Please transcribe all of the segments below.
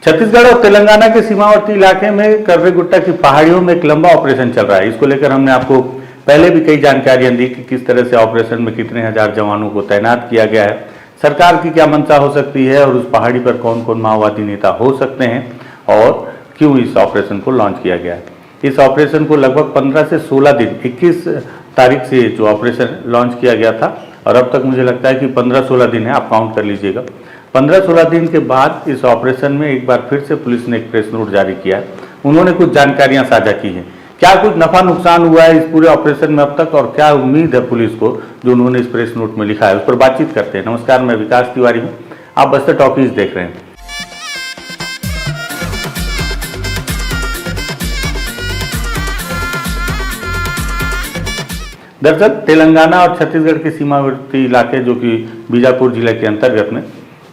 छत्तीसगढ़ और तेलंगाना के सीमावर्ती इलाके में कर्रे-गुट्टा की पहाड़ियों में एक लंबा ऑपरेशन चल रहा है। इसको लेकर हमने आपको पहले भी कई जानकारियां दी कि किस तरह से ऑपरेशन में कितने हजार जवानों को तैनात किया गया है, सरकार की क्या मंशा हो सकती है और उस पहाड़ी पर कौन कौन माओवादी नेता हो सकते हैं और क्यों इस ऑपरेशन को लॉन्च किया गया है। इस ऑपरेशन को लगभग 15 से 16 दिन 21 तारीख से जो ऑपरेशन लॉन्च किया गया था और अब तक मुझे लगता है कि 15-16 दिन है, आप काउंट कर लीजिएगा। 15-16 दिन के बाद इस ऑपरेशन में एक बार फिर से पुलिस ने एक प्रेस नोट जारी किया है। उन्होंने कुछ जानकारियां साझा की हैं। क्या कुछ नफा नुकसान हुआ है इस पूरे ऑपरेशन में अब तक और क्या उम्मीद है पुलिस को, जो उन्होंने इस प्रेस नोट में लिखा है, उस पर बातचीत करते हैं। नमस्कार, मैं विकास तिवारी हूँ, आप बस्तर टॉकीज देख रहे हैं। दरअसल तेलंगाना और छत्तीसगढ़ के सीमावर्ती इलाके जो कि बीजापुर जिले के अंतर्गत में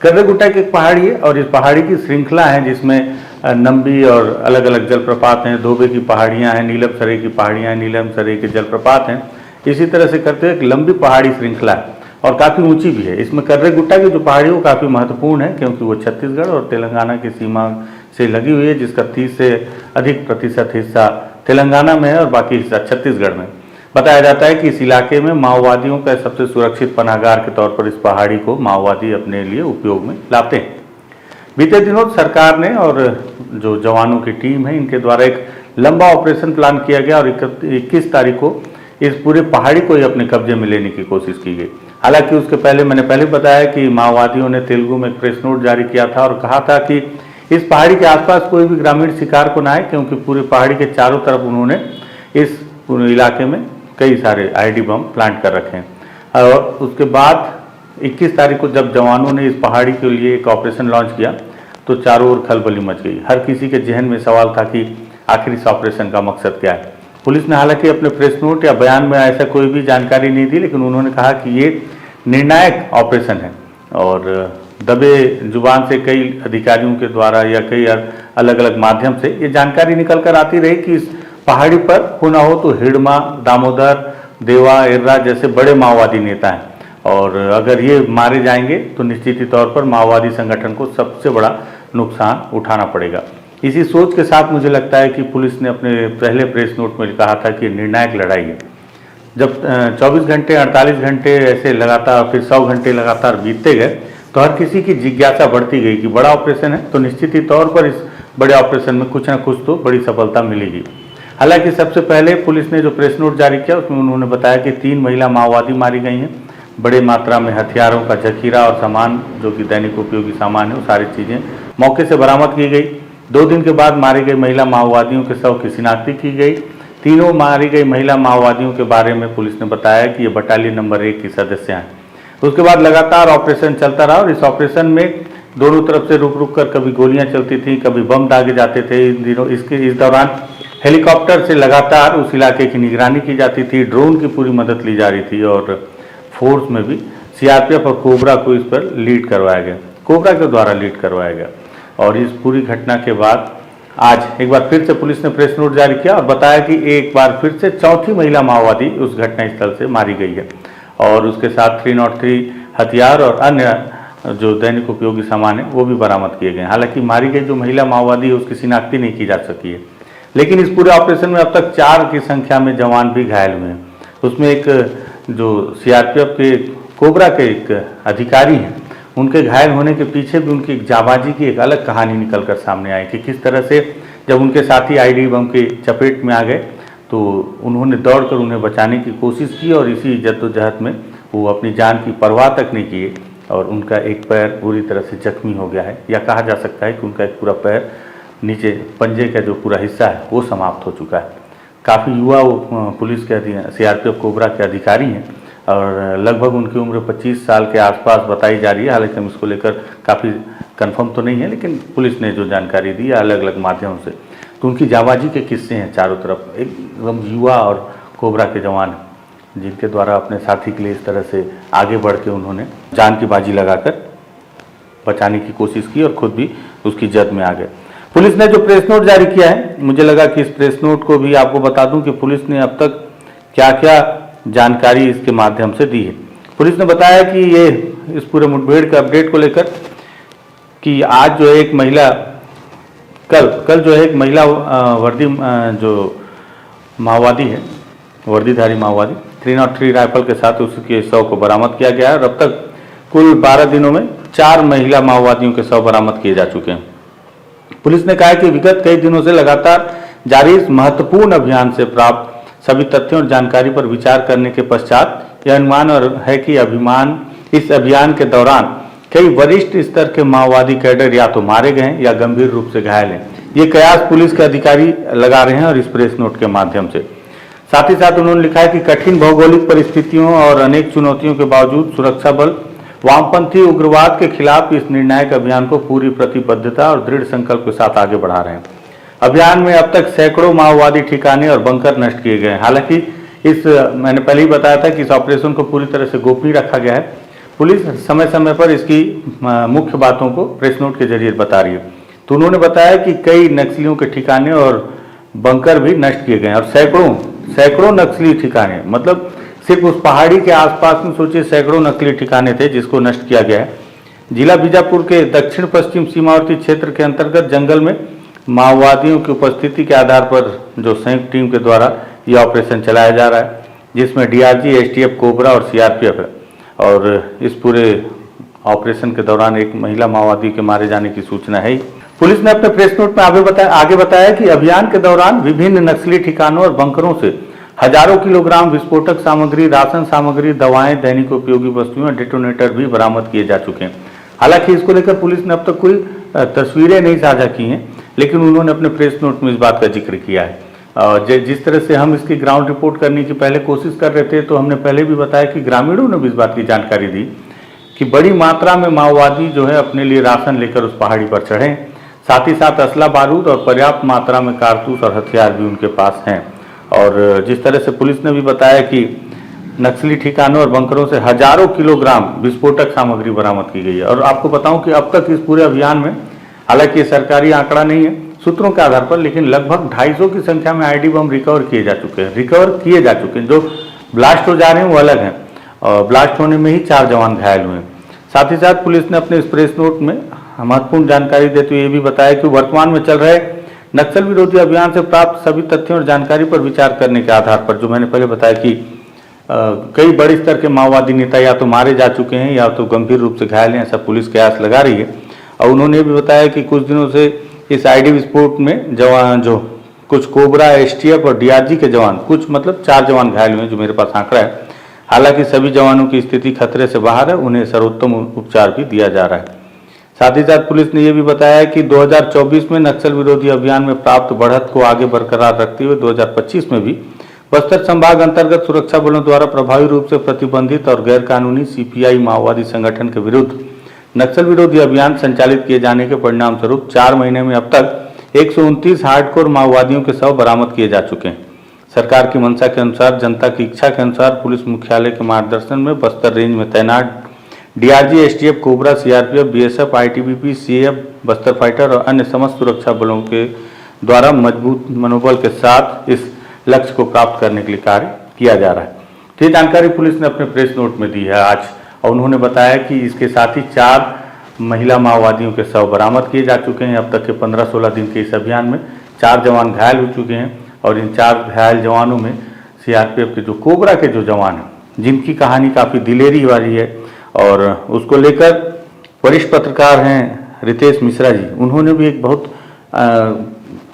कर्रे-गुट्टा की एक पहाड़ी है और इस पहाड़ी की श्रृंखला है जिसमें नंबी और अलग अलग जलप्रपात हैं, धोबे की पहाड़ियां हैं, नीलम सरे की पहाड़ियां हैं, नीलम सरे के जलप्रपात हैं। इसी तरह से करते हुए एक लंबी पहाड़ी श्रृंखला है और काफ़ी ऊंची भी है। इसमें कर्रे-गुट्टा की जो पहाड़ी है वो काफ़ी महत्वपूर्ण है क्योंकि वो छत्तीसगढ़ और तेलंगाना की सीमा से लगी हुई है, जिसका 30 से अधिक प्रतिशत हिस्सा तेलंगाना में है और बाकी हिस्सा छत्तीसगढ़ में। बताया जाता है कि इस इलाके में माओवादियों का सबसे सुरक्षित पनाहगार के तौर पर इस पहाड़ी को माओवादी अपने लिए उपयोग में लाते हैं। बीते दिनों सरकार ने और जो जवानों की टीम है इनके द्वारा एक लंबा ऑपरेशन प्लान किया गया और 21 तारीख को इस पूरे पहाड़ी को ही अपने कब्जे में लेने की कोशिश की गई। हालांकि उसके पहले मैंने बताया कि माओवादियों ने तेलुगु में एक प्रेस नोट जारी किया था और कहा था कि इस पहाड़ी के आसपास कोई भी ग्रामीण शिकार को ना आए, क्योंकि पूरे पहाड़ी के चारों तरफ उन्होंने इस पूरे इलाके में कई सारे आईडी बम प्लांट कर रखे हैं। और उसके बाद 21 तारीख को जब जवानों ने इस पहाड़ी के लिए एक ऑपरेशन लॉन्च किया तो चारों ओर खलबली मच गई। हर किसी के जहन में सवाल था कि आखिर इस ऑपरेशन का मकसद क्या है। पुलिस ने हालांकि अपने प्रेस नोट या बयान में ऐसा कोई भी जानकारी नहीं दी, लेकिन उन्होंने कहा कि ये निर्णायक ऑपरेशन है और दबे जुबान से कई अधिकारियों के द्वारा या कई अलग अलग माध्यम से ये जानकारी निकल कर आती रही कि इस पहाड़ी पर हो ना हो तो हिडमा, दामोदर, देवा, एर्रा जैसे बड़े माओवादी नेता हैं और अगर ये मारे जाएंगे तो निश्चित ही तौर पर माओवादी संगठन को सबसे बड़ा नुकसान उठाना पड़ेगा। इसी सोच के साथ मुझे लगता है कि पुलिस ने अपने पहले प्रेस नोट में कहा था कि निर्णायक लड़ाई है। जब 24 घंटे 48 घंटे ऐसे लगातार फिर 100 घंटे लगातार बीतते गए तो हर किसी की जिज्ञासा बढ़ती गई कि बड़ा ऑपरेशन है तो निश्चित ही तौर पर इस बड़े ऑपरेशन में कुछ ना कुछ तो बड़ी सफलता मिलेगी। हालांकि सबसे पहले पुलिस ने जो प्रेस नोट जारी किया उसमें उन्होंने बताया कि 3 महिला माओवादी मारी गई हैं। बड़े मात्रा में हथियारों का जखीरा और सामान जो कि दैनिक उपयोगी सामान है वो सारी चीज़ें मौके से बरामद की गई। 2 दिन के बाद मारे गए महिला माओवादियों के शव की शिनाख्ती की गई। तीनों मारी गई महिला माओवादियों के बारे में पुलिस ने बताया कि ये बटालियन नंबर 1 की सदस्य हैं। उसके बाद लगातार ऑपरेशन चलता रहा और इस ऑपरेशन में दोनों तरफ से रुक रुक कर कभी गोलियां चलती थी, कभी बम दागे जाते थे। इस दौरान हेलीकॉप्टर से लगातार उस इलाके की निगरानी की जाती थी, ड्रोन की पूरी मदद ली जा रही थी और फोर्स में भी सीआरपीएफ और कोबरा को इस पर लीड करवाया गया, कोबरा के द्वारा लीड करवाया गया। और इस पूरी घटना के बाद आज एक बार फिर से पुलिस ने प्रेस नोट जारी किया और बताया कि एक बार फिर से चौथी महिला माओवादी उस घटनास्थल से मारी गई है और उसके साथ 303 हथियार और अन्य जो दैनिक उपयोगी सामान है वो भी बरामद किए गए। हालांकि मारी गई जो महिला माओवादी है उसकी शिनाख्ती नहीं की जा सकी है, लेकिन इस पूरे ऑपरेशन में अब तक 4 की संख्या में जवान भी घायल हुए हैं। उसमें एक जो सीआरपीएफ के कोबरा के एक अधिकारी हैं, उनके घायल होने के पीछे भी उनकी एक जाबाजी की एक अलग कहानी निकल कर सामने आई कि किस तरह से जब उनके साथी आईडी बम की चपेट में आ गए तो उन्होंने दौड़कर उन्हें बचाने की कोशिश की और इसी जद्दोजहद में वो अपनी जान की परवाह तक नहीं किए और उनका एक पैर पूरी तरह से जख्मी हो गया है, या कहा जा सकता है कि उनका एक पूरा पैर नीचे पंजे का जो पूरा हिस्सा है वो समाप्त हो चुका है। काफ़ी युवा वो पुलिस के सीआरपीएफ कोबरा के अधिकारी हैं और लगभग उनकी उम्र 25 साल के आसपास बताई जा रही है। हालांकि हम इसको लेकर काफ़ी कंफर्म तो नहीं है, लेकिन पुलिस ने जो जानकारी दी है अलग अलग माध्यमों से तो उनकी जाबाजी के किस्से हैं चारों तरफ। एकदम युवा और कोबरा के जवान जिनके द्वारा अपने साथी के लिए इस तरह से आगे बढ़ के उन्होंने जान की बाजी लगाकर बचाने की कोशिश की और खुद भी उसकी जद में आ गए। पुलिस ने जो प्रेस नोट जारी किया है, मुझे लगा कि इस प्रेस नोट को भी आपको बता दूं कि पुलिस ने अब तक क्या क्या जानकारी इसके माध्यम से दी है। पुलिस ने बताया कि ये इस पूरे मुठभेड़ के अपडेट को लेकर कि आज जो एक महिला कल जो है एक महिला जो माओवादी है, वर्दीधारी माओवादी 303 राइफल के साथ उसके शव को बरामद किया गया है और अब तक कुल 12 दिनों में 4 महिला माओवादियों के शव बरामद किए जा चुके हैं। पुलिस ने कहा है कि विगत कई दिनों से लगातार जारी इस महत्वपूर्ण अभियान से प्राप्त सभी तथ्यों और जानकारी पर विचार करने के पश्चात यह अनुमान है कि इस अभियान के दौरान कई वरिष्ठ स्तर के माओवादी कैडर या तो मारे गए हैं या गंभीर रूप से घायल हैं। ये कयास पुलिस के अधिकारी लगा रहे हैं और इस प्रेस नोट के माध्यम से। साथ ही साथ उन्होंने लिखा है कि कठिन भौगोलिक परिस्थितियों और अनेक चुनौतियों के बावजूद सुरक्षा बल वामपंथी उग्रवाद के खिलाफ इस निर्णायक अभियान को पूरी प्रतिबद्धता और दृढ़ संकल्प के साथ आगे बढ़ा रहे हैं। अभियान में अब तक सैकड़ों माओवादी ठिकाने और बंकर नष्ट किए गए हैं। हालांकि मैंने पहले ही बताया था कि इस ऑपरेशन को पूरी तरह से गोपनीय रखा गया है। पुलिस समय समय पर इसकी मुख्य बातों को प्रेस नोट के जरिए बता रही है। तो उन्होंने बताया कि कई नक्सलियों के ठिकाने और बंकर भी नष्ट किए गए और सैकड़ों नक्सली ठिकाने, मतलब सिर्फ उस पहाड़ी के आसपास में सोचिए सैकड़ों नक्सली ठिकाने थे जिसको नष्ट किया गया है। जिला बीजापुर के दक्षिण पश्चिम सीमावर्ती क्षेत्र के अंतर्गत जंगल में माओवादियों की उपस्थिति के आधार पर जो संयुक्त टीम के द्वारा यह ऑपरेशन चलाया जा रहा है, जिसमें डीआरजी, एसटीएफ, कोबरा और सीआरपीएफ है। और इस पूरे ऑपरेशन के दौरान एक महिला माओवादी के मारे जाने की सूचना है। पुलिस ने अपने प्रेस नोट में आगे बताया कि अभियान के दौरान विभिन्न नक्सली ठिकानों और बंकरों से हजारों किलोग्राम विस्फोटक सामग्री, राशन सामग्री, दवाएं, दैनिक उपयोगी वस्तुएं, डेटोनेटर भी बरामद किए जा चुके हैं। हालांकि इसको लेकर पुलिस ने अब तक कोई तस्वीरें नहीं साझा की हैं, लेकिन उन्होंने अपने प्रेस नोट में इस बात का जिक्र किया है। जिस तरह से हम इसकी ग्राउंड रिपोर्ट करने की पहले कोशिश कर रहे थे, तो हमने पहले भी बताया कि ग्रामीणों ने भी इस बात की जानकारी दी कि बड़ी मात्रा में माओवादी जो है अपने लिए राशन लेकर उस पहाड़ी पर चढ़े। साथ ही साथ असला बारूद और पर्याप्त मात्रा में कारतूस और हथियार भी उनके पास हैं। और जिस तरह से पुलिस ने भी बताया कि नक्सली ठिकानों और बंकरों से हजारों किलोग्राम विस्फोटक सामग्री बरामद की गई है। और आपको बताऊं कि अब तक इस पूरे अभियान में, हालांकि ये सरकारी आंकड़ा नहीं है सूत्रों के आधार पर, लेकिन लगभग 250 की संख्या में आईडी बम रिकवर किए जा चुके हैं। जो ब्लास्ट हो जा रहे हैं वो अलग हैं, और ब्लास्ट होने में ही 4 जवान घायल हुए हैं। साथ ही साथ पुलिस ने अपने इस प्रेस नोट में महत्वपूर्ण जानकारी देते हुए ये भी बताया कि वर्तमान में चल रहे नक्सल विरोधी अभियान से प्राप्त सभी तथ्यों और जानकारी पर विचार करने के आधार पर, जो मैंने पहले बताया कि कई बड़े स्तर के माओवादी नेता या तो मारे जा चुके हैं या तो गंभीर रूप से घायल हैं, ऐसा पुलिस कयास लगा रही है। और उन्होंने भी बताया कि कुछ दिनों से इस आईडी विस्फोट में जवान जो कुछ कोबरा, एसटीएफ और डीआरजी के जवान, कुछ मतलब 4 जवान घायल हुए हैं, जो मेरे पास आंकड़ा है। हालांकि सभी जवानों की स्थिति खतरे से बाहर है, उन्हें सर्वोत्तम उपचार भी दिया जा रहा है। साथ ही साथ पुलिस ने यह भी बताया कि 2024 में नक्सल विरोधी अभियान में प्राप्त बढ़त को आगे बरकरार रखते हुए 2025 में भी बस्तर संभाग अंतर्गत सुरक्षा बलों द्वारा प्रभावी रूप से प्रतिबंधित और गैरकानूनी सीपीआई माओवादी संगठन के विरुद्ध नक्सल विरोधी अभियान संचालित किए जाने के परिणाम स्वरूप 4 महीने में अब तक 129 हार्डकोर माओवादियों के शव बरामद किए जा चुके हैं। सरकार की मंशा के अनुसार, जनता की इच्छा के अनुसार पुलिस मुख्यालय के मार्गदर्शन में बस्तर रेंज में तैनात DRG, STF, cobra, CRPF, BSF, ITBP, CF, Bastar fighter और अन्य समस्त सुरक्षा बलों के द्वारा मजबूत मनोबल के साथ इस लक्ष्य को प्राप्त करने के लिए कार्य किया जा रहा है। तो ये जानकारी पुलिस ने अपने प्रेस नोट में दी है आज, और उन्होंने बताया कि इसके साथ ही 4 महिला माओवादियों के शव बरामद किए जा चुके हैं। अब तक के 15-16 दिन के इस अभियान में 4 जवान घायल हो चुके हैं, और इन 4 घायल जवानों में सीआरपीएफ के जो कोबरा के जो जवान हैं, जिनकी कहानी काफ़ी दिलेरी वाली है, और उसको लेकर वरिष्ठ पत्रकार हैं रितेश मिश्रा जी, उन्होंने भी एक बहुत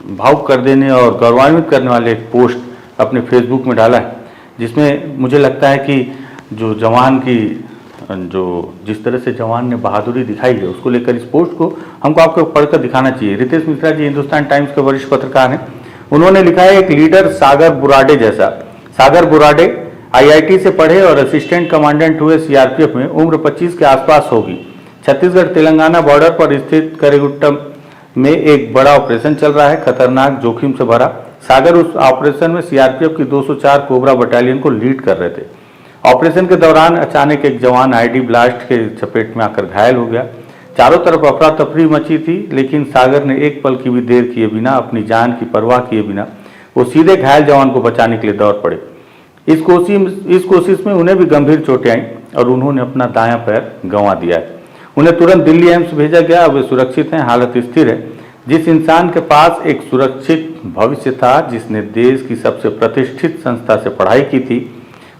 भावुक कर देने और गौरवान्वित करने वाले एक पोस्ट अपने फेसबुक में डाला है, जिसमें मुझे लगता है कि जो जवान की जिस तरह से जवान ने बहादुरी दिखाई है, उसको लेकर इस पोस्ट को हमको आपको पढ़कर दिखाना चाहिए। रितेश मिश्रा जी हिंदुस्तान टाइम्स के वरिष्ठ पत्रकार हैं। उन्होंने लिखा है, एक लीडर सागर बुराडे जैसा। सागर बुराडे आईआईटी से पढ़े और असिस्टेंट कमांडेंट हुए सीआरपीएफ में। उम्र 25 के आसपास होगी। छत्तीसगढ़ तेलंगाना बॉर्डर पर स्थित करेगुट्टम में एक बड़ा ऑपरेशन चल रहा है, खतरनाक, जोखिम से भरा। सागर उस ऑपरेशन में सीआरपीएफ की 204 कोबरा बटालियन को लीड कर रहे थे। ऑपरेशन के दौरान अचानक एक जवान आईडी ब्लास्ट के चपेट में आकर घायल हो गया। चारों तरफ अफरा तफरी मची थी, लेकिन सागर ने एक पल की भी देर किए बिना, अपनी जान की परवाह किए बिना, वो सीधे घायल जवान को बचाने के लिए दौड़ पड़े। इस कोशिश में उन्हें भी गंभीर चोटें आईं और उन्होंने अपना दायां पैर गंवा दिया है। उन्हें तुरंत दिल्ली एम्स भेजा गया। वे सुरक्षित हैं, हालत स्थिर है। जिस इंसान के पास एक सुरक्षित भविष्य था, जिसने देश की सबसे प्रतिष्ठित संस्था से पढ़ाई की थी,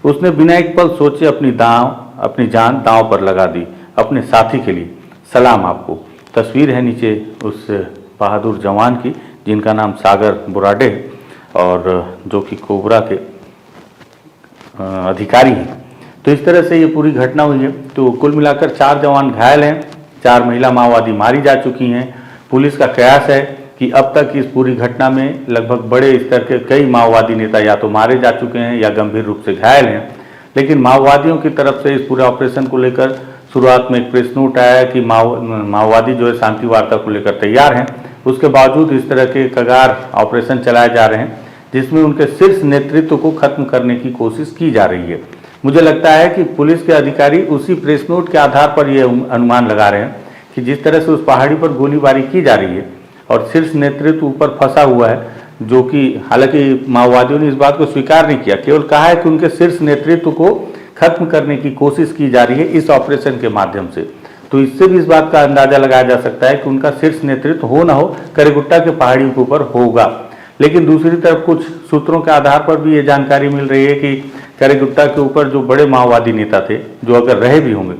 उसने बिना एक पल सोचे अपनी जान दांव पर लगा दी अपने साथी के लिए। सलाम आपको। तस्वीर है नीचे उस बहादुर जवान की जिनका नाम सागर बुराडे है और जो कि कोबरा के अधिकारी हैं। तो इस तरह से ये पूरी घटना हुई है। तो कुल मिलाकर 4 जवान घायल हैं, 4 महिला माओवादी मारी जा चुकी हैं। पुलिस का कयास है कि अब तक इस पूरी घटना में लगभग बड़े स्तर के कई माओवादी नेता या तो मारे जा चुके हैं या गंभीर रूप से घायल हैं। लेकिन माओवादियों की तरफ से इस पूरे ऑपरेशन को लेकर शुरुआत में एक प्रेस नोट आया कि माओवादी जो है शांति वार्ता को लेकर तैयार हैं। उसके बावजूद इस तरह के कगार ऑपरेशन चलाए जा रहे हैं जिसमें उनके शीर्ष नेतृत्व को खत्म करने की कोशिश की जा रही है। मुझे लगता है कि पुलिस के अधिकारी उसी प्रेस नोट के आधार पर यह अनुमान लगा रहे हैं कि जिस तरह से उस पहाड़ी पर गोलीबारी की जा रही है और शीर्ष नेतृत्व ऊपर फंसा हुआ है, जो कि हालांकि माओवादियों ने इस बात को स्वीकार नहीं किया, केवल कहा है कि उनके शीर्ष नेतृत्व को खत्म करने की कोशिश की जा रही है इस ऑपरेशन के माध्यम से। तो इससे भी इस बात का अंदाजा लगाया जा सकता है कि उनका शीर्ष नेतृत्व हो ना हो करेगुट्टा के पहाड़ी के ऊपर होगा। लेकिन दूसरी तरफ कुछ सूत्रों के आधार पर भी ये जानकारी मिल रही है कि करेगुट्टा के ऊपर जो बड़े माओवादी नेता थे, जो अगर रहे भी होंगे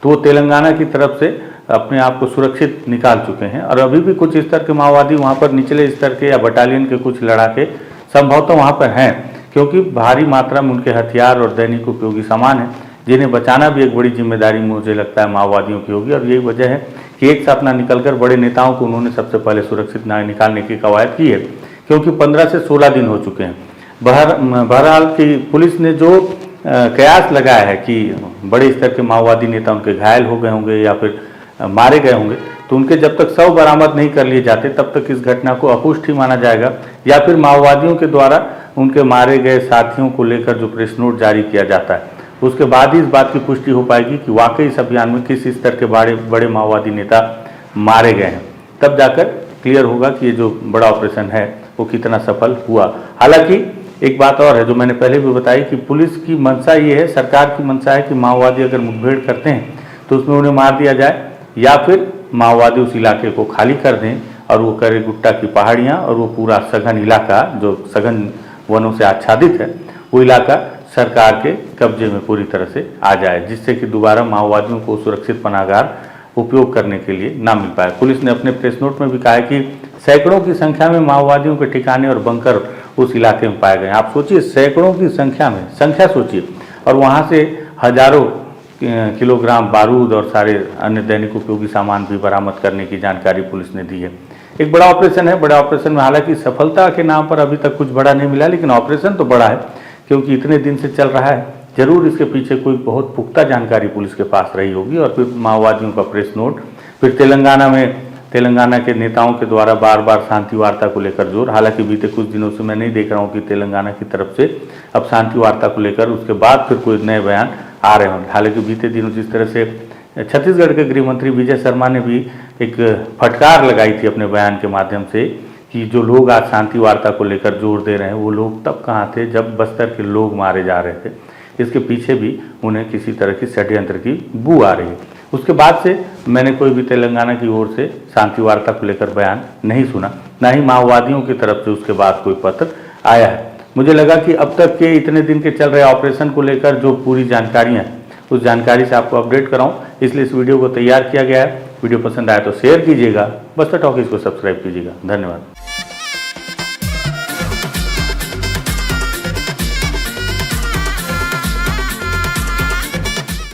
तो वो तेलंगाना की तरफ से अपने आप को सुरक्षित निकाल चुके हैं और अभी भी कुछ स्तर के माओवादी वहाँ पर निचले स्तर के या बटालियन के कुछ लड़ाके संभवतः वहाँ पर हैं, क्योंकि भारी मात्रा में उनके हथियार और दैनिक उपयोगी सामान हैं जिन्हें बचाना भी एक बड़ी जिम्मेदारी मुझे लगता है माओवादियों की होगी। और यही वजह है कि एक साथ ना निकलकर बड़े नेताओं को उन्होंने सबसे पहले सुरक्षित निकालने की कवायद की है, क्योंकि 15 से 16 दिन हो चुके हैं। बहरहाल की पुलिस ने जो कयास लगाया है कि बड़े स्तर के माओवादी नेता उनके घायल हो गए होंगे या फिर मारे गए होंगे, तो उनके जब तक शव बरामद नहीं कर लिए जाते तब तक इस घटना को अपुष्ट ही माना जाएगा, या फिर माओवादियों के द्वारा उनके मारे गए साथियों को लेकर जो प्रेस नोट जारी किया जाता है उसके बाद ही इस बात की पुष्टि हो पाएगी कि वाकई इस अभियान में किस स्तर के बड़े माओवादी नेता मारे गए हैं। तब जाकर क्लियर होगा कि ये जो बड़ा ऑपरेशन है वो कितना सफल हुआ। हालांकि एक बात और है जो मैंने पहले भी बताई कि पुलिस की मंशा ये है, सरकार की मंशा है कि माओवादी अगर मुठभेड़ करते हैं तो उसमें उन्हें मार दिया जाए या फिर माओवादी उस इलाके को खाली कर दें और वो करेगुट्टा की पहाड़ियाँ और वो पूरा सघन इलाका जो सघन वनों से आच्छादित है वो इलाका सरकार के कब्जे में पूरी तरह से आ जाए, जिससे कि दोबारा माओवादियों को सुरक्षित पनाहगार उपयोग करने के लिए ना मिल पाए। पुलिस ने अपने प्रेस नोट में भी कहा है कि सैकड़ों की संख्या में माओवादियों के ठिकाने और बंकर उस इलाके में पाए गए। आप सोचिए, सैकड़ों की संख्या सोचिए, और वहाँ से हजारों किलोग्राम बारूद और सारे अन्य दैनिक उपयोगी सामान भी बरामद करने की जानकारी पुलिस ने दी है। एक बड़ा ऑपरेशन है। बड़े ऑपरेशन में हालांकि सफलता के नाम पर अभी तक कुछ बड़ा नहीं मिला, लेकिन ऑपरेशन तो बड़ा है क्योंकि इतने दिन से चल रहा है। जरूर इसके पीछे कोई बहुत पुख्ता जानकारी पुलिस के पास रही होगी और फिर माओवादियों का प्रेस नोट, फिर तेलंगाना के नेताओं के द्वारा बार बार शांति वार्ता को लेकर जोर। हालांकि बीते कुछ दिनों से मैं नहीं देख रहा हूँ कि तेलंगाना की तरफ से अब शांति वार्ता को लेकर उसके बाद फिर कोई नए बयान आ रहे होंगे। हालांकि बीते दिनों जिस तरह से छत्तीसगढ़ के गृह मंत्री विजय शर्मा ने भी एक फटकार लगाई थी अपने बयान के माध्यम से कि जो लोग आज शांति वार्ता को लेकर जोर दे रहे हैं वो लोग तब कहाँ थे जब बस्तर के लोग मारे जा रहे थे। इसके पीछे भी उन्हें किसी तरह की षड्यंत्र की बू आ रही है। उसके बाद से मैंने कोई भी तेलंगाना की ओर से शांति वार्ता को लेकर बयान नहीं सुना, ना ही माओवादियों की तरफ से उसके बाद कोई पत्र आया है। मुझे लगा कि अब तक के इतने दिन के चल रहे ऑपरेशन को लेकर जो पूरी जानकारियाँ हैं उस जानकारी से आपको अपडेट कराऊं, इसलिए इस वीडियो को तैयार किया गया है। वीडियो पसंद आया तो शेयर कीजिएगा, बस्तर टॉकीज को सब्सक्राइब कीजिएगा। धन्यवाद।